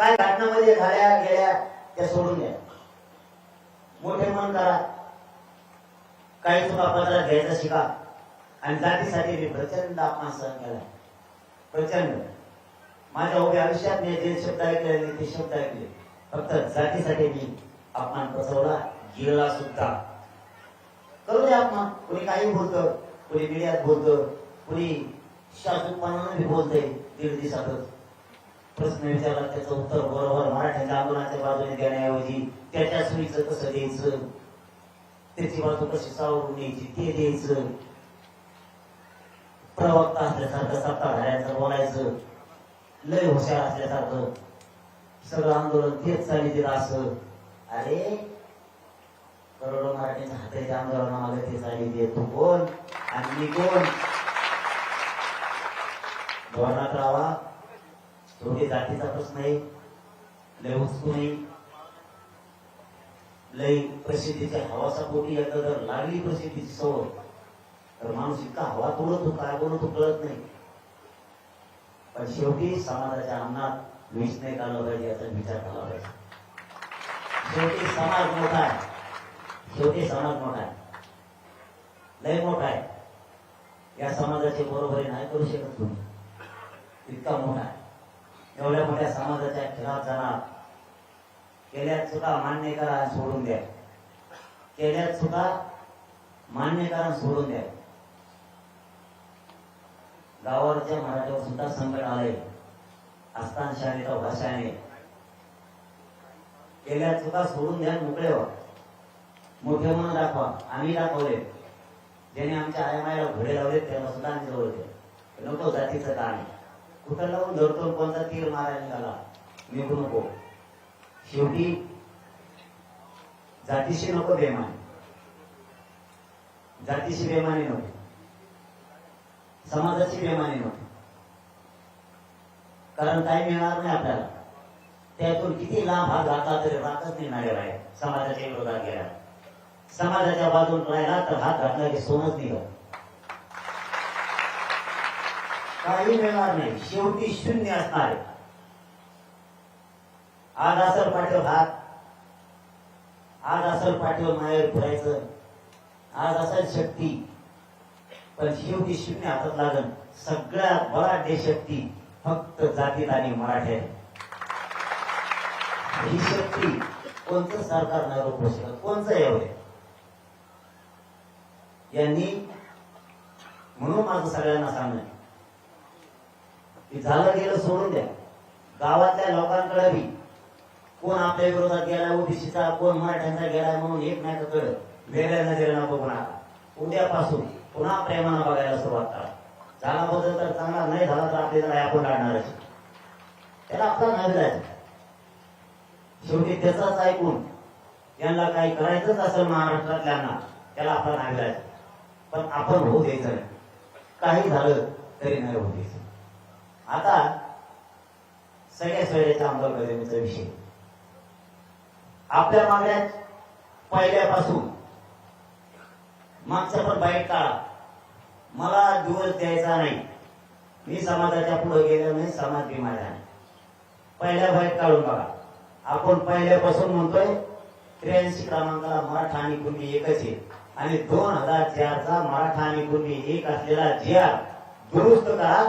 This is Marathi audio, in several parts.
काय घटनामध्ये झाल्या गेल्या त्या सोडून द्या. मोठे मन करा, काही चुका पदरात घ्यायचा शिका. आणि जातीसाठी मी प्रचंड अपमान सहन केला, प्रचंड. माझ्या उभ्या आयुष्यात मी जे शब्द ऐकले ते शब्द ऐकले, फक्त जातीसाठी मी अपमान पचवला, गिळला सुद्धा. करू दे अपमान, कुणी काही बोलतं, कुणी मीडियात बोलतं, कुणी शासकपणानं बी बोलतंय. दीड दिवसातच प्रश्न विचारला, त्याचं उत्तर बरोबर मराठ्यांच्या आंदोलनाच्या बाजूने देण्याऐवजी त्याच्या सोयीचं कसं द्यायचं, त्याची बाजू कशी सावरून द्यायची ते द्यायचं. प्रवक्ता असल्यासारखं सत्ताधाऱ्यांचं बोलायचं, लय हुशार असल्यासारखं सगळं आंदोलन तेच चालित असं. अरे करोडो मराठ्यांच्या हाताच्या आंदोलनामागे ते चालित, तू कोण आणि मी कोण? धोरणात राहावा. थोडी जातीचा प्रश्न आहे, लय उचकू नाही, लय प्रसिद्धीच्या हवासापोटी एकदा जर लागली प्रसिद्धीची सवय तर माणूस इतका हवा तोडतो, काय बोलतो कळत नाही. पण शेवटी समाजाच्या अन्नात विष नाही काढलं पाहिजे याचा विचार केला पाहिजे. शेवटी समाज मोठा आहे, शेवटी समाज मोठा आहे, लय मोठा आहे. या समाजाची बरोबरी नाही करू शकत तुम्ही, इतका मोठा आहे. एवढ्या मोठ्या समाजाच्या खिलाफ जाणार, केल्या चुका मान्य करा, सोडून द्या. केल्या चुका मान्य करा, सोडून द्या. गावावरच्या मराठीवर सुद्धा संकट आले, अस्तांशाने भाषाने. केल्या चुका सोडून द्या, मोकळे व्हा. मोठे म्हणून दाखवा, आम्ही दाखवले. ज्याने आमच्या आयामायाला घोडे लावले त्याला सुद्धा आम्ही जवळ होते. नको जातीचं काम, कुठं लावून धरतो, कोणता तीर मारायला निघाला, निघू नको. शेवटी जातीशी नको बेमानी, जातीशी बेमानी नको, समाजाची बेमानी नको. कारण काही मिळणार नाही आपल्याला. त्यातून किती लांब हात घातला तरी राखच नाही नाडे राहील. समाजाच्या विरोधात गेला, समाजाच्या बाजून राहिला तर हात घातला की सोनच निघत. काही मिळणार नाही, शेवटी शून्य असणार आहे. आज असल पाठीवर हात, आज असल पाठीवर मायावर फिरायचं, आज असेल शक्ती, पण शेवटी शून्य हातात लागल. सगळ्यात बळाढ्य शक्ती फक्त जातीत आणि मराठ्यात. ही शक्ती कोणतं सरकार नाही रोखू शकत, कोणचं एवढे. यांनी म्हणून माझं सगळ्यांना सांगणं की झालं गेलं सोडून द्या. गावातल्या लोकांकडे बी कोण आपल्या विरोधात गेलाय ओबीसीचा, कोण मराठ्यांचा गेलाय म्हणून एकमेकाकडे वेगळ्या नजरेनं बघू नका. उद्यापासून पुन्हा प्रेमानं बघायला सुरुवात करा. झाला बदल तर चांगला, नाही झाला तर आपली लढाई आपण लढणारच. त्याला आपला नाही जायचं. शेवटी त्याचाच ऐकून यांना काही करायचंच असेल महाराष्ट्रातल्यांना, त्याला आपला नाही जायचं. पण आपण होऊ द्यायचं नाही, काही झालं तरी नाही होऊ द्यायचं. आता सगळ्या सोयऱ्याच्या अंमलबजावणीचा विषय. आपल्या मागण्यात पहिल्यापासून मागचा पण बाईट काढा. मला दिवस द्यायचा नाही, मी समाजाच्या पुढे गेलो नाही, समाज बी माझा नाही. पहिल्या बाईट काढून बघा. आपण पहिल्यापासून म्हणतोय 83 क्रमांकाला मराठा आणि कुणबी एकच आहे आणि 2004चा मराठा आणि कुणबी एक असलेला GR दुरुस्त करा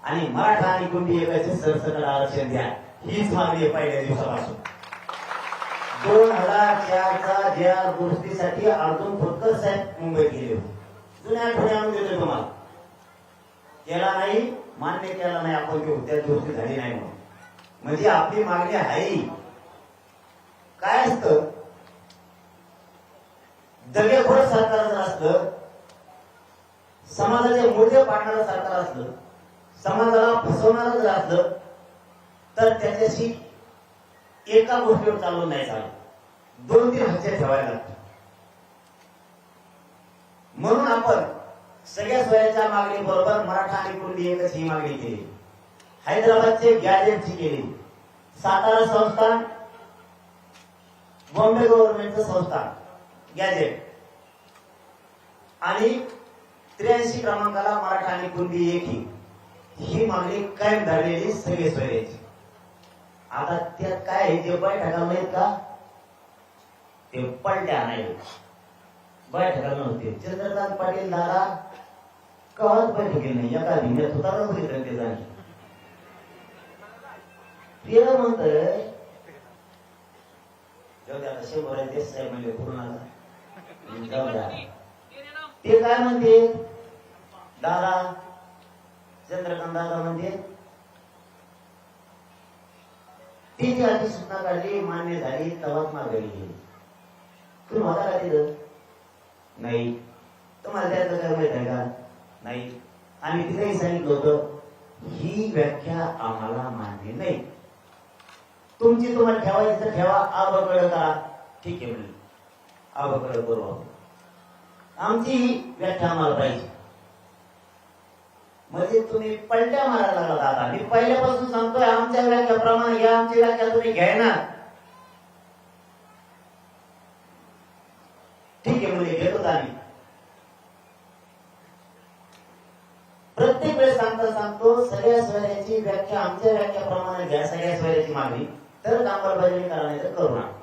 आणि मराठा आणि कुणबी एकाचे सरसकट आरक्षण द्या. हीच मागणी आहे पहिल्या दिवसापासून. 2004चा GR दुरुस्तीसाठी अर्जुन खोतकर साहेब मुंबईत गेले होते. जुन्या आठवड्यामध्ये देतो तुम्हाला. केला नाही, मान्य केला नाही आपण की त्या दुरुस्ती झाली नाही म्हणून. म्हणजे आपली मागणी आहे. काय असतं, दगेखोर सरकार जर असलं, समाजाचे मूल्य पाडणारं सरकार असलं, समाजाला फसवणारं जर असलं तर त्याच्याशी एका गोष्टीवर चालून नाही चालत, 2-3 हत्या ठेवायला लागतात. म्हणून आपण सगळ्या सोयऱ्याच्या मागणी बरोबर मराठा आणि कुणबी एकच ही मागणी केली. हैदराबादचे गॅजेटची केली, सातारा संस्थान, बॉम्बे गव्हर्नमेंटचं संस्थान गॅजेट आणि 83 क्रमांकाला मराठा आणि कुणबी एक ही मागणी कायम धरलेली सगळे सोयऱ्याची. आता त्यात काय आहे, ते बैठका नाहीत का, ते पलट्या नाही बैठका नव्हते. चंद्रकांत पाटील दादा कवाच बैठकी नाही, एका भिंगत होता बघितलं ते जाणी ते म्हणतंय आता 100 देश साहेब म्हणजे पूर्ण ते काय म्हणते दादा, चंद्रकांत दादा म्हणते ती जी अधिसूचना काढली, मान्य झाली, तवाच माघारी गेली. तुम्ही होता का तिथं? नाही. तुम्हाला त्याचं काय माहित आहे का? नाही. आम्ही तिथेही सांगितलं होतं ही व्याख्या आम्हाला मान्य नाही, तुमची तुम्हाला ठेवायची तर ठेवा, आबाकडे करा. ठीक आहे म्हणजे आबाकडे करू आपण, आमची ही व्याख्या आम्हाला पाहिजे. म्हणजे तुम्ही पलट्या मारायला लागला दादा. मी पहिल्यापासून सांगतोय आमच्या व्याख्याप्रमाणे या, आमची व्याख्या तुम्ही घ्यायना. ठीक आहे म्हणजे घेतो आम्ही. प्रत्येक वेळेस सांगतो सगळ्या सोयऱ्याची व्याख्या आमच्या व्याख्याप्रमाणे घ्या, सगळ्या सोयऱ्याची मागणी, तर अंमलबजावणी करा, नाही तर करू नका.